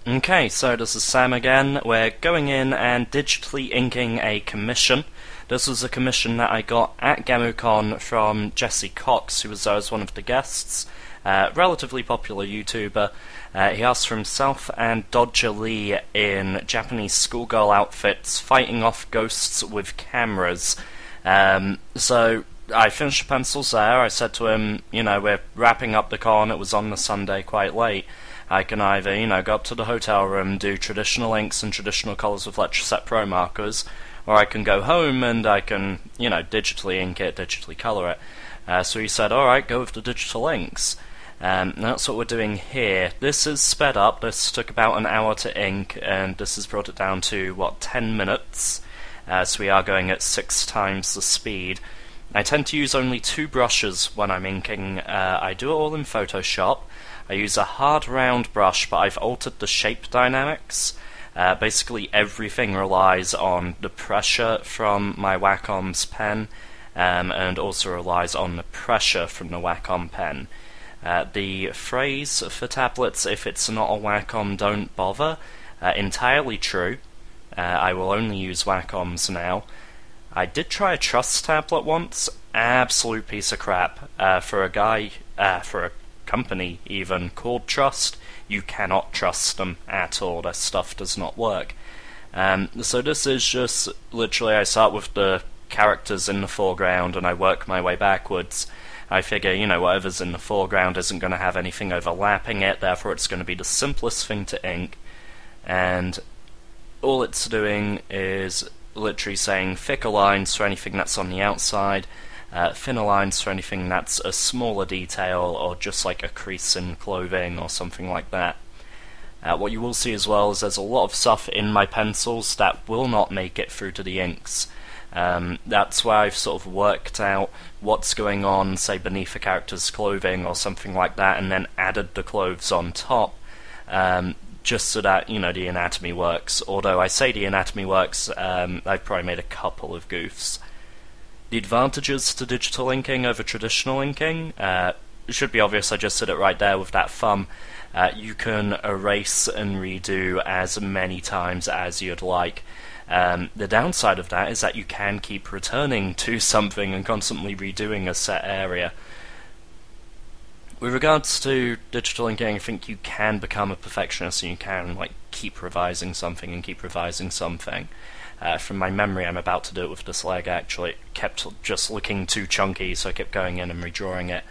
Okay, so this is Sam again. We're going in and digitally inking a commission. This was a commission that I got at GamuCon from Jesse Cox, who was there as one of the guests. Relatively popular YouTuber. He asked for himself and Dodger Lee in Japanese schoolgirl outfits, fighting off ghosts with cameras. So I finished the pencils there. I said to him, we're wrapping up the con. It was on the Sunday, quite late. I can either, go up to the hotel room, do traditional inks and traditional colours with Letraset Pro markers, or I can go home and I can, digitally ink it, digitally colour it. So he said, alright, go with the digital inks. That's what we're doing here. This is sped up. This took about an hour to ink, and this has brought it down to, 10 minutes? So we are going at 6 times the speed. I tend to use only 2 brushes when I'm inking. I do it all in Photoshop. I use a hard round brush, but I've altered the shape dynamics. Basically everything relies on the pressure from my Wacom's pen, and also relies on the pressure from the Wacom pen. The phrase for tablets, if it's not a Wacom, don't bother, entirely true. I will only use Wacoms now. I did try a Trust tablet once, absolute piece of crap. For a company even called Trust, you cannot trust them at all. Their stuff does not work. So this is just literally I start with the characters in the foreground and I work my way backwards. I figure, whatever's in the foreground isn't going to have anything overlapping it, therefore it's going to be the simplest thing to ink, and all it's doing is literally saying thicker lines for anything that's on the outside, thinner lines for anything that's a smaller detail or just like a crease in clothing or something like that. What you will see as well is there's a lot of stuff in my pencils that will not make it through to the inks. That's where I've sort of worked out what's going on, say, beneath a character's clothing or something like that, and then added the clothes on top, just so that, the anatomy works. Although I say the anatomy works, I've probably made a couple of goofs. The advantages to digital inking over traditional inking should be obvious. I just said it right there with that thumb. You can erase and redo as many times as you'd like. The downside of that is that you can keep returning to something and constantly redoing a set area. With regards to digital inking, I think you can become a perfectionist and you can keep revising something and keep revising something. From my memory, I'm about to do it with this leg actually. It kept just looking too chunky, so I kept going in and redrawing it.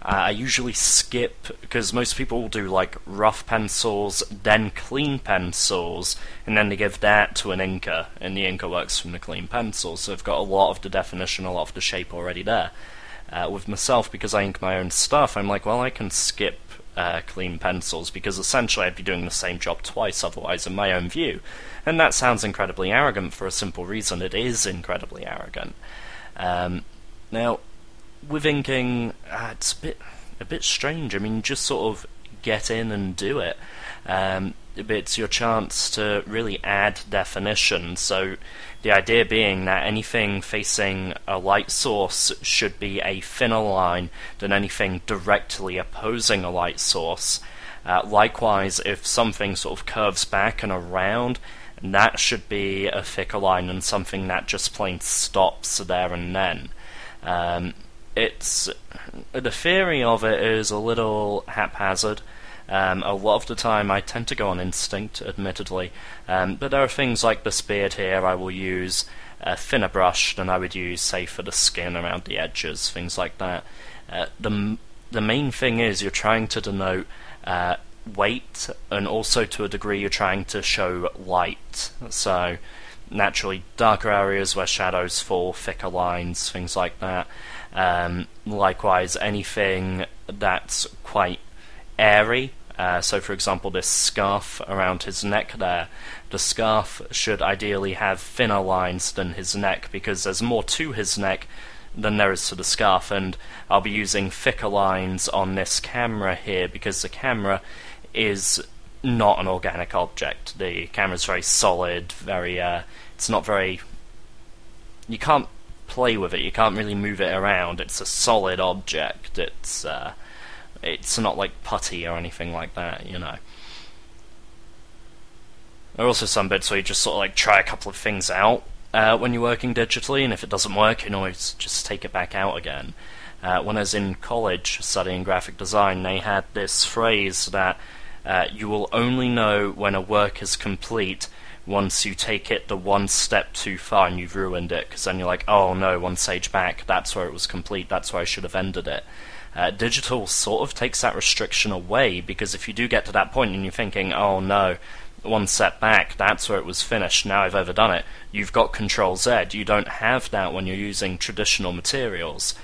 I usually skip, because most people will do rough pencils, then clean pencils, and then they give that to an inker, and the inker works from the clean pencil, so I've got a lot of the definition, a lot of the shape already there. With myself, because I ink my own stuff, I'm like, well, I can skip clean pencils, because essentially I'd be doing the same job twice otherwise in my own view. And that sounds incredibly arrogant for a simple reason. It is incredibly arrogant. Now, with inking, it's a bit strange. I mean, just sort of get in and do it. It's your chance to really add definition. So the idea being that anything facing a light source should be a thinner line than anything directly opposing a light source. Likewise, if something sort of curves back and around, that should be a thicker line than something that just plain stops there and then. The theory of it is a little haphazard. A lot of the time I tend to go on instinct, admittedly, but there are things like this beard here. I will use a thinner brush than I would use, say, for the skin around the edges, things like that. The main thing is you're trying to denote weight, and also to a degree you're trying to show light. So naturally darker areas where shadows fall, thicker lines, things like that. Likewise, anything that's quite airy, so for example this scarf around his neck there, the scarf should ideally have thinner lines than his neck, because there's more to his neck than there is to the scarf, and I'll be using thicker lines on this camera here because the camera is not an organic object. The camera's very solid, it's not very... you can't play with it, you can't really move it around, it's a solid object, it's not like putty or anything like that, There are also some bits where you just sort of like try a couple of things out when you're working digitally, and if it doesn't work, you can always just take it back out again. When I was in college studying graphic design, they had this phrase that you will only know when a work is complete once you take it the one step too far and you've ruined it, because then you're like, oh no, one stage back, that's where it was complete, that's where I should have ended it. Digital sort of takes that restriction away, because if you do get to that point and you're thinking, oh no, one step back, that's where it was finished, now I've overdone it, you've got Control Z. You don't have that when you're using traditional materials.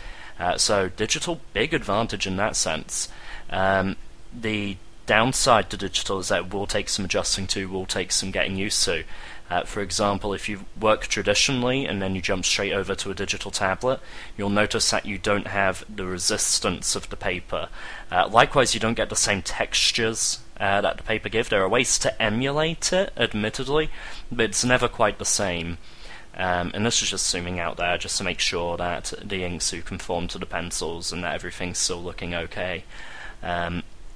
So digital, big advantage in that sense. The downside to digital is that it will take some adjusting to, will take some getting used to. For example, if you work traditionally and then you jump straight over to a digital tablet, you'll notice that you don't have the resistance of the paper. Likewise, you don't get the same textures that the paper give. There are ways to emulate it, admittedly, but it's never quite the same. And this is just zooming out there just to make sure that the inks do conform to the pencils and that everything's still looking okay.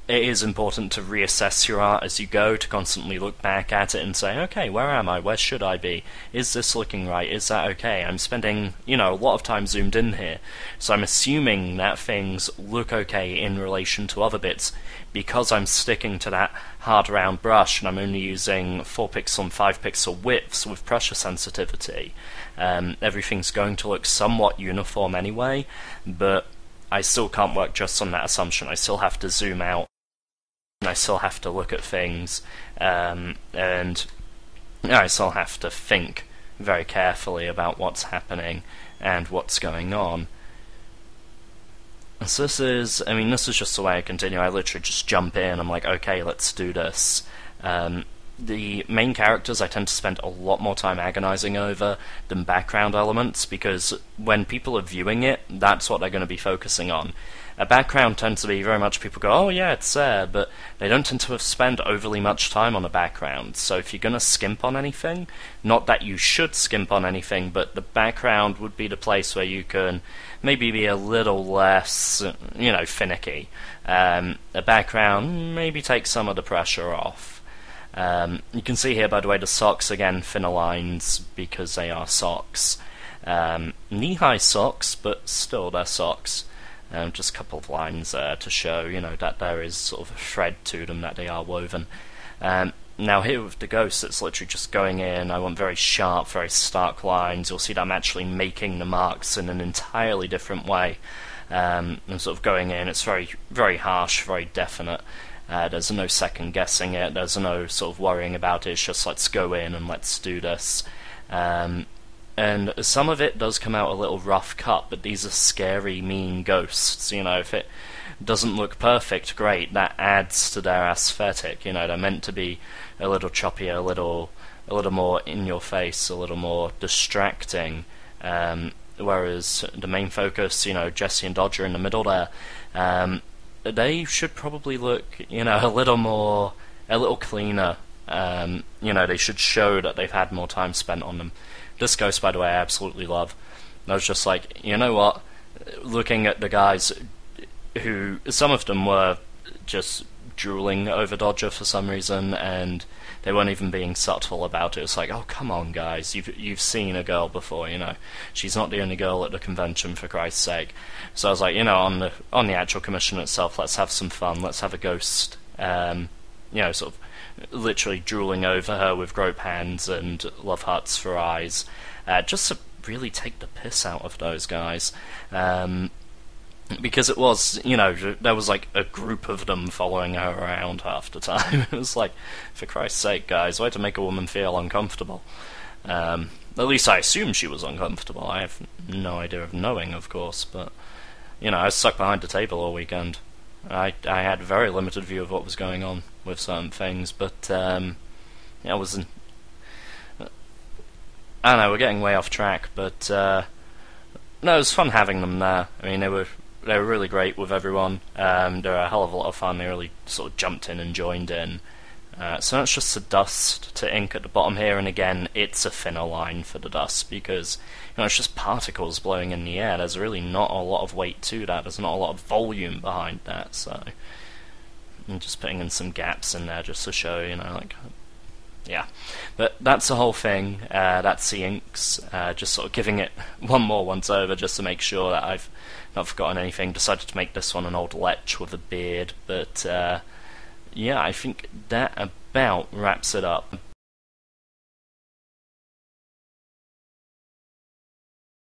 It is important to reassess your art as you go, to constantly look back at it and say, okay, where am I? Where should I be? Is this looking right? Is that okay? I'm spending, a lot of time zoomed in here, so I'm assuming that things look okay in relation to other bits because I'm sticking to that hard round brush and I'm only using 4 pixel and 5 pixel widths with pressure sensitivity. Everything's going to look somewhat uniform anyway, but I still can't work just on that assumption. I still have to zoom out. I still have to look at things, and I still have to think very carefully about what's happening and what's going on. So this is just the way I continue. I literally just jump in, I'm like, okay, let's do this. The main characters I tend to spend a lot more time agonizing over than background elements, because when people are viewing it, that's what they're going to be focusing on. A background tends to be very much people go, oh yeah, it's there, but they don't tend to have spent overly much time on a background. So if you're going to skimp on anything, not that you should skimp on anything, but the background would be the place where you can maybe be a little less, finicky. A background maybe takes some of the pressure off. You can see here, by the way, the socks, again, thinner lines because they are socks. Knee-high socks, but still they're socks. Just a couple of lines there to show, that there is sort of a thread to them, that they are woven. Now here with the ghost, it's literally just going in. I want very sharp, very stark lines. You'll see that I'm actually making the marks in an entirely different way. I'm sort of going in. It's very, very harsh, very definite. There's no second guessing it. There's no sort of worrying about it. It's just let's go in and let's do this. And some of it does come out a little rough cut, but these are scary, mean ghosts. If it doesn't look perfect, great. That adds to their aesthetic. They're meant to be a little choppy, a little more in your face, a little more distracting. Whereas the main focus, Jesse and Dodger in the middle there, they should probably look, a little cleaner. They should show that they've had more time spent on them. This ghost, by the way, I absolutely love. I was just like, you know what? Looking at the guys who, some of them were just drooling over Dodger for some reason, and they weren't even being subtle about it. It's like, oh, come on, guys, you've seen a girl before, She's not the only girl at the convention, for Christ's sake. So I was like, on the actual commission itself, let's have some fun. Let's have a ghost, sort of literally drooling over her with grope hands and love hearts for eyes, just to really take the piss out of those guys. Because it was, there was like a group of them following her around half the time. It was like, for Christ's sake, guys, way to make a woman feel uncomfortable. At least I assume she was uncomfortable. I have no idea of knowing, of course, but, I was stuck behind the table all weekend. I had a very limited view of what was going on with certain things, but, I wasn't... I don't know, we're getting way off track, but, no, it was fun having them there. They were really great with everyone. They were a hell of a lot of fun. They really sort of jumped in and joined in. So that's just the dust to ink at the bottom here, and again, it's a thinner line for the dust because it's just particles blowing in the air. There's really not a lot of weight to that. There's not a lot of volume behind that. So I'm just putting in some gaps in there just to show, like Yeah, but that's the whole thing. That's the inks. Just sort of giving it one more once over just to make sure that I've not forgotten anything. Decided to make this one an old lech with a beard, but yeah, I think that about wraps it up.